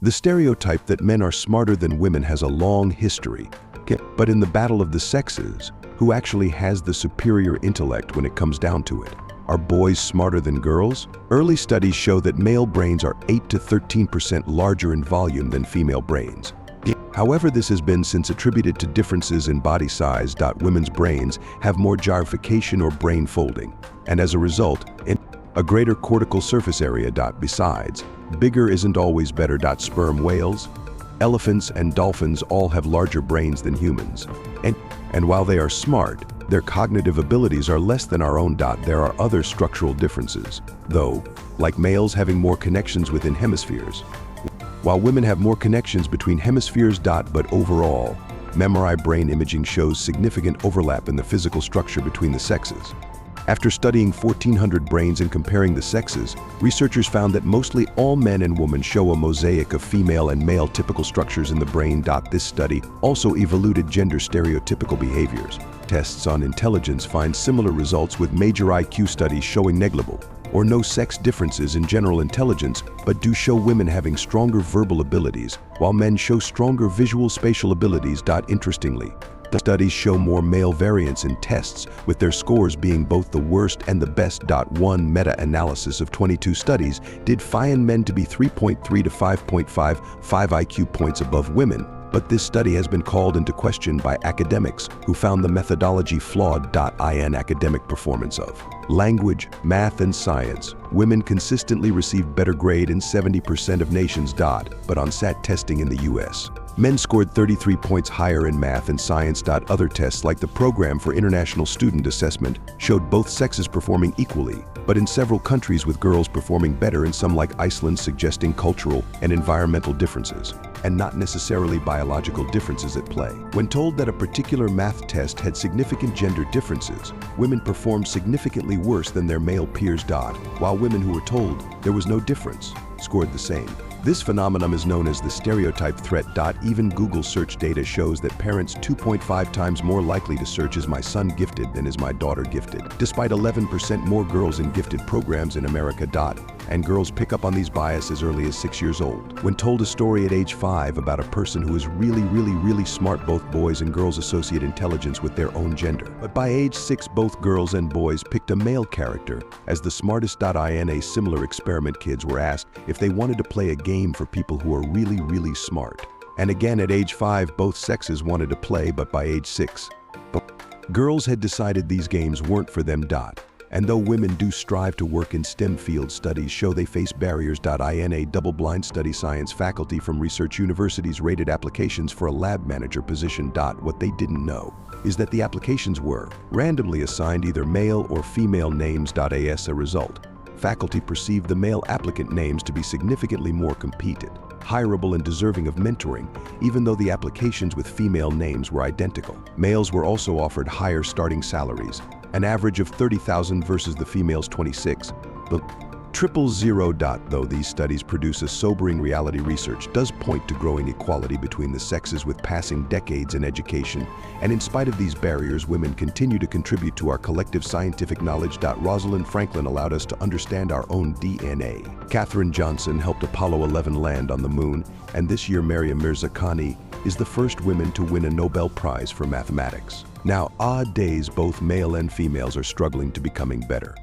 The stereotype that men are smarter than women has a long history, but in the battle of the sexes, who actually has the superior intellect when it comes down to it? Are boys smarter than girls? Early studies show that male brains are 8 to 13% larger in volume than female brains. However, this has been since attributed to differences in body size. Women's brains have more gyrification or brain folding, and as a result, a greater cortical surface area. Besides, bigger isn't always better. Sperm whales, elephants, and dolphins all have larger brains than humans. And while they are smart, their cognitive abilities are less than our own. There are other structural differences, though, like males having more connections within hemispheres, while women have more connections between hemispheres. But overall, MRI brain imaging shows significant overlap in the physical structure between the sexes. After studying 1,400 brains and comparing the sexes, researchers found that mostly all men and women show a mosaic of female and male typical structures in the brain. This study also evaluated gender stereotypical behaviors. Tests on intelligence find similar results, with major IQ studies showing negligible or no sex differences in general intelligence, but do show women having stronger verbal abilities, while men show stronger visual spatial abilities. Interestingly, the studies show more male variance in tests, with their scores being both the worst and the best. One meta-analysis of 22 studies did find men to be 3.3 to 5.5 IQ points above women, but this study has been called into question by academics who found the methodology flawed. In academic performance of language, math, and science, women consistently received better grade in 70% of nations. But on SAT testing in the US, men scored 33 points higher in math and science. Other tests, like the Program for International Student Assessment, showed both sexes performing equally, but in several countries with girls performing better in some, like Iceland, suggesting cultural and environmental differences, and not necessarily biological differences at play. When told that a particular math test had significant gender differences, women performed significantly worse than their male peers. While women who were told there was no difference scored the same. This phenomenon is known as the stereotype threat. Even Google search data shows that parents 2.5 times more likely to search "is my son gifted" than "is my daughter gifted," despite 11% more girls in gifted programs in America. And girls pick up on these biases as early as 6 years old. When told a story at age 5 about a person who is really smart, both boys and girls associate intelligence with their own gender. But by age 6, both girls and boys picked a male character as the smartest. In a similar experiment, kids were asked if they wanted to play a game for people who are really smart. And again, at age 5, both sexes wanted to play, but by age 6, girls had decided these games weren't for them. And though women do strive to work in STEM fields, studies show they face barriers. In a double-blind study, science faculty from research universities rated applications for a lab manager position. What they didn't know is that the applications were randomly assigned either male or female names. As a result, faculty perceived the male applicant names to be significantly more competed, hireable, and deserving of mentoring, even though the applications with female names were identical. Males were also offered higher starting salaries, an average of $30,000 versus the females' $26,000. Though these studies produce a sobering reality, research does point to growing equality between the sexes with passing decades in education, and in spite of these barriers, women continue to contribute to our collective scientific knowledge. Rosalind Franklin allowed us to understand our own DNA. Katherine Johnson helped Apollo 11 land on the moon, and this year Maryam Mirzakhani is the first woman to win a Nobel Prize for mathematics. Now, odd days, both male and females are struggling to becoming better.